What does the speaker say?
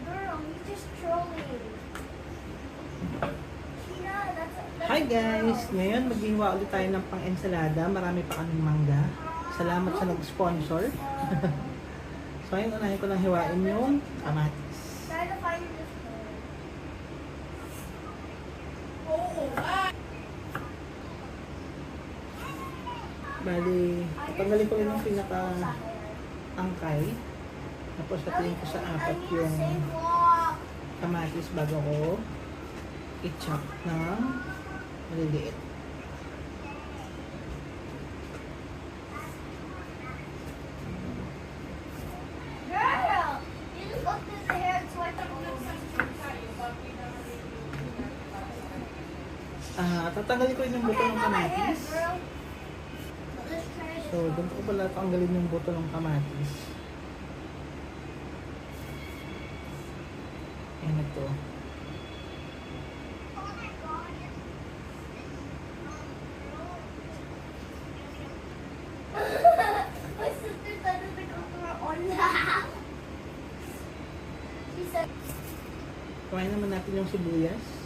girl. He's just trolling. Tina, Hi guys! Ngayon maghiwa ulit tayo ng pang-ensalada. Marami pa kaming mangga. Salamat sa nag-sponsor. So ayun, unahin ko lang hiwain yung kamatis. try to find this Bali, tatanggalin ko rin yung pinaka-angkay. Tapos hatiin ko sa apat yung kamatis bago ko i-chop ng maliliit. Girl, you just looked at the hair sweater. Tatanggalin ko rin yung buto ng kamatis. Girl. Let's try this. So, doon ko pala tanggalin yung buto ng kamatis. Ayan na to. My sister started to go to her own house. She said, Kumain naman natin yung sibuyas.